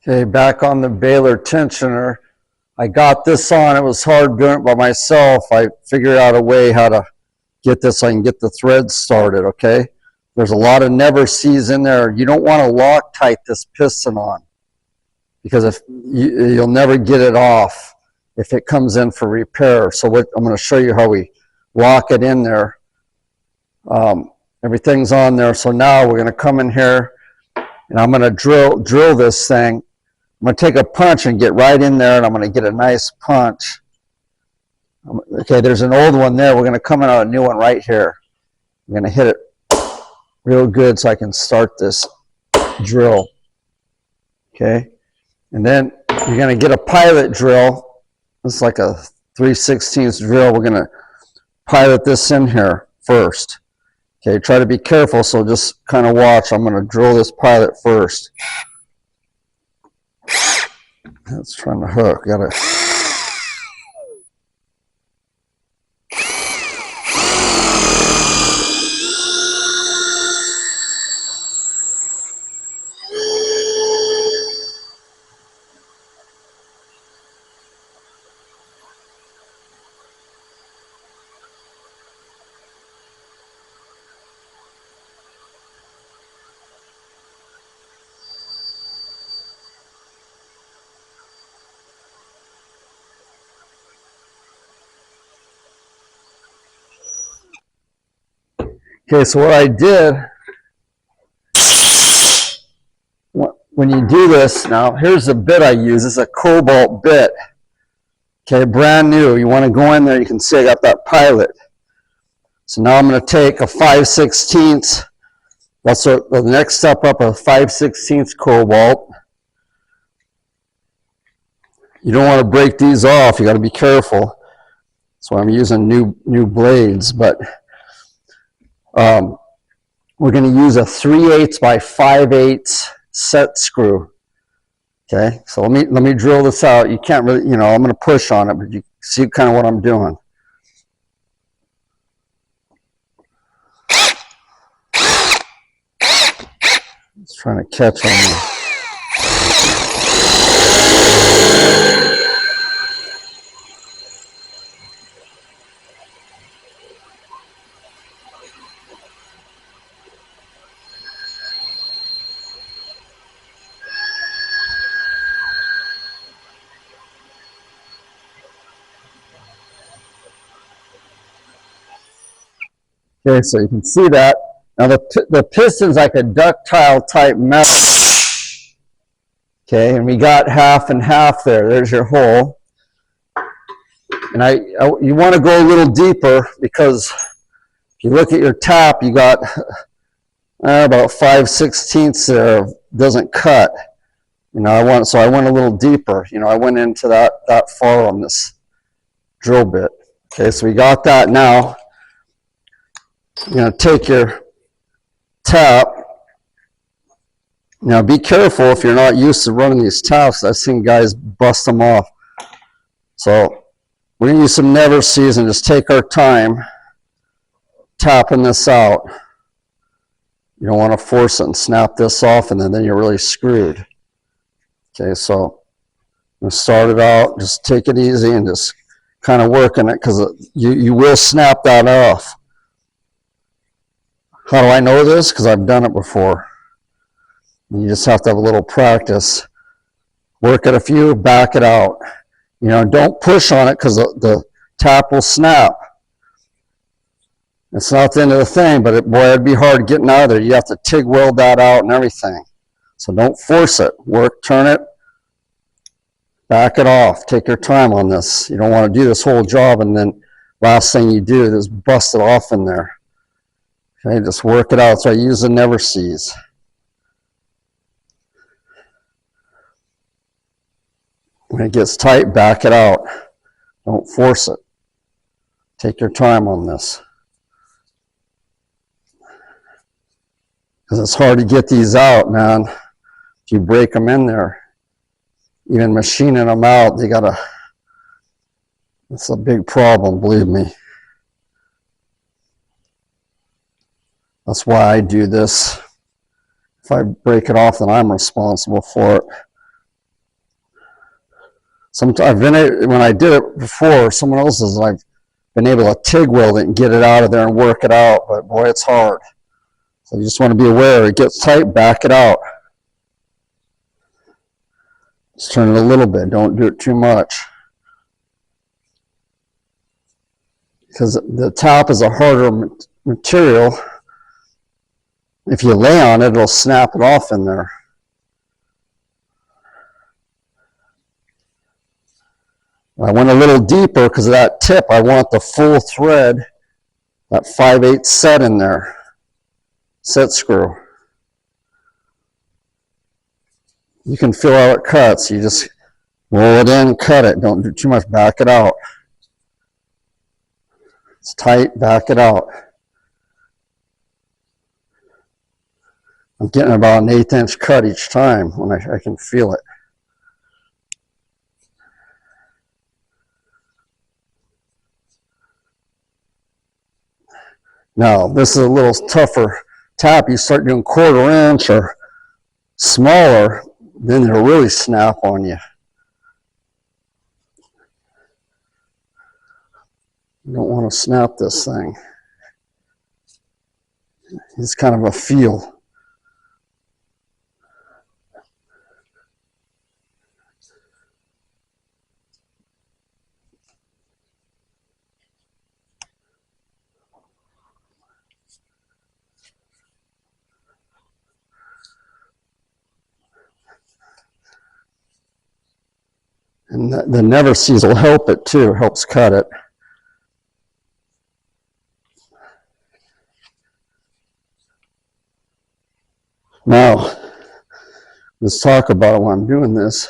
Okay, back on the Bailor tensioner. I got this on. It was hard doing it by myself. I figured out a way how to get this so I can get the threads started, okay? There's a lot of never sees in there. You don't want to Loctite this piston on because if you'll never get it off if it comes in for repair. So I'm going to show you how we lock it in there. Everything's on there. So now we're going to come in here and I'm going to drill this thing. I'm going to take a punch and get right in there, and I'm going to get a nice punch. Okay, there's an old one there. We're going to come in on a new one right here. I'm going to hit it real good so I can start this drill. Okay, and then you're going to get a pilot drill. This is like a 3/16 drill. We're going to pilot this in here first. Okay, try to be careful, so just kind of watch. I'm going to drill this pilot first. That's trying to hook. Gotta. Okay, so what I did, when you do this, now here's the bit I use. It's a cobalt bit. Okay, brand new. You want to go in there, you can see I got that pilot. So now I'm going to take a 5/16. That's the next step up, a 5/16 cobalt. You don't want to break these off. You got to be careful. So I'm using new blades, but we're going to use a 3/8 by 5/8 set screw. Okay, so let me drill this out. You can't really, I'm going to push on it, but you see kind of what I'm doing. It's trying to catch on me. Okay, so you can see that. Now the piston's like a ductile type metal. Okay, and we got half and half there. There's your hole. And you want to go a little deeper because if you look at your tap, you got about 5/16 there. Doesn't cut. So I went a little deeper. I went into that far on this drill bit. Okay, so we got that now. You're going to take your tap. Now be careful if you're not used to running these taps. I've seen guys bust them off. So we're going to use some never sees and just take our time tapping this out. You don't want to force it and snap this off, and then you're really screwed. Okay, so I'm going to start it out. Just take it easy and just kind of working it because you will snap that off. How do I know this? Because I've done it before. You just have to have a little practice. Work it a few, back it out. Don't push on it because the tap will snap. It's not the end of the thing, but boy, it'd be hard getting out of there. You have to TIG weld that out and everything. So don't force it. Work, turn it, back it off. Take your time on this. You don't want to do this whole job and then last thing you do is bust it off in there. Okay, just work it out. So I use the never sees. When it gets tight, back it out. Don't force it. Take your time on this. Because it's hard to get these out, man. If you break them in there, even machining them out, it's a big problem, believe me. That's why I do this. If I break it off, then I'm responsible for it. Sometimes when I did it before, someone else's, I've been able to TIG weld it and get it out of there and work it out, but boy, it's hard. So you just want to be aware. It gets tight, back it out. Just turn it a little bit. Don't do it too much. Because the top is a harder material. If you lay on it, it'll snap it off in there. I went a little deeper because of that tip. I want the full thread, that 5/8 set in there. Set screw. You can feel how it cuts. You just roll it in, cut it. Don't do too much. Back it out. It's tight. Back it out. I'm getting about an 1/8 inch cut each time when I can feel it. Now, this is a little tougher tap. You start doing 1/4 inch or smaller, then it'll really snap on you. You don't want to snap this thing. It's kind of a feel. And the never sees will help it too, helps cut it. Now, let's talk about it while I'm doing this.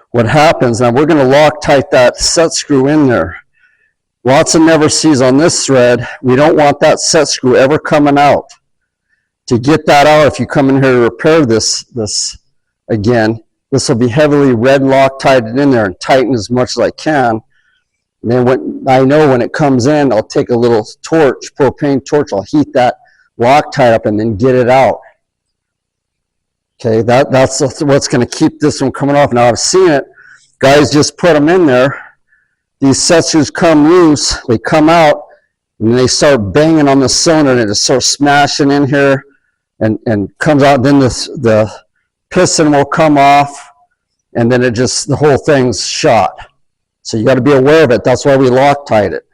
What happens, now we're going to Loctite that set screw in there. Lots of never sees on this thread. We don't want that set screw ever coming out. To get that out, if you come in here to repair this again, this will be heavily red Loctited in there and tighten as much as I can. And then when it comes in, I'll take a little torch, propane torch, I'll heat that Loctite up and then get it out. Okay, that's what's going to keep this from coming off. Now I've seen it. Guys just put them in there. These set screws come loose. They come out, and they start banging on the cylinder, and it just starts smashing in here, and comes out. Then the piston will come off, and then the whole thing's shot. So you got to be aware of it. That's why we Loctite it.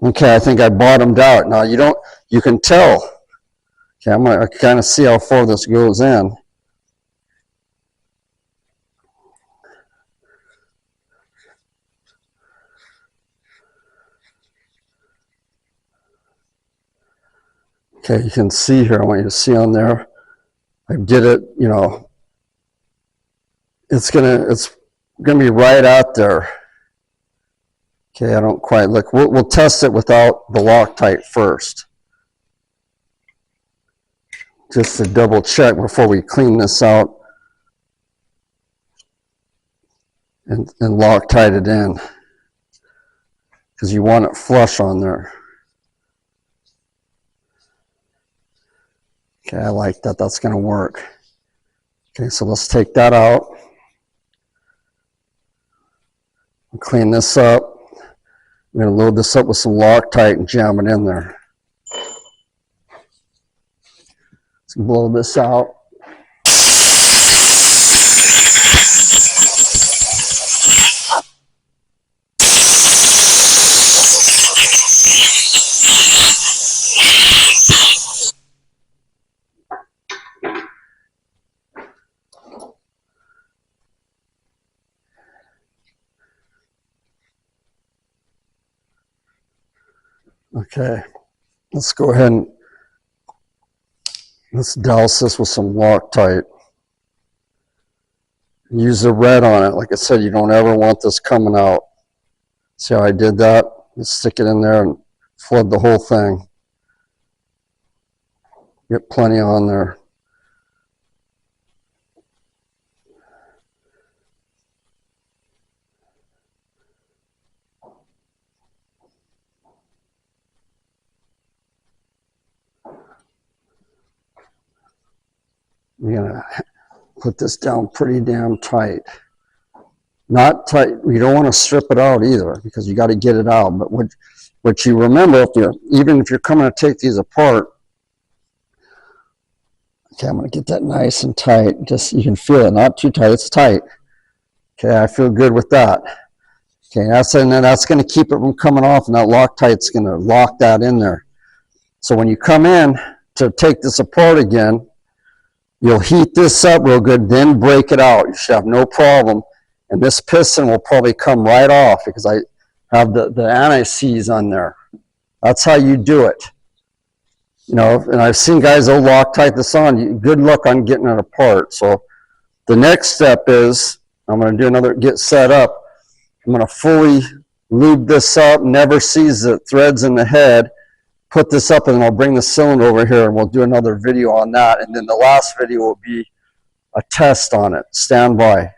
Okay, I think I bottomed out. Now you can tell. Okay, I'm gonna kind of see how far this goes in. Okay, you can see here, I want you to see on there, I did it, it's gonna be right out there. Okay, I don't quite look, we'll test it without the Loctite first. Just to double check before we clean this out and Loctite it in. Because you want it flush on there. Okay, I like that. That's going to work. Okay, so let's take that out. Clean this up. We're going to load this up with some Loctite and jam it in there. Let's blow this out. Okay, let's go ahead and let's douse this with some Loctite. Use the red on it. Like I said, you don't ever want this coming out. See how I did that? Let's stick it in there and flood the whole thing. Get plenty on there. We're gonna put this down pretty damn tight. Not tight. You don't want to strip it out either because you got to get it out. But what you remember, even if you're coming to take these apart, okay, I'm gonna get that nice and tight. Just you can feel it, not too tight. It's tight. Okay, I feel good with that. Okay, and then that's going to keep it from coming off, and that Loctite's going to lock that in there. So when you come in to take this apart again, you'll heat this up real good, then break it out. You should have no problem. And this piston will probably come right off because I have the anti-seize on there. That's how you do it. You know, and I've seen guys, they'll Loctite this on. Good luck on getting it apart. So the next step is, I'm going to do another, get set up. I'm going to fully lube this up, never seize the threads in the head, put this up, and then I'll bring the cylinder over here and we'll do another video on that. And then the last video will be a test on it. Stand by.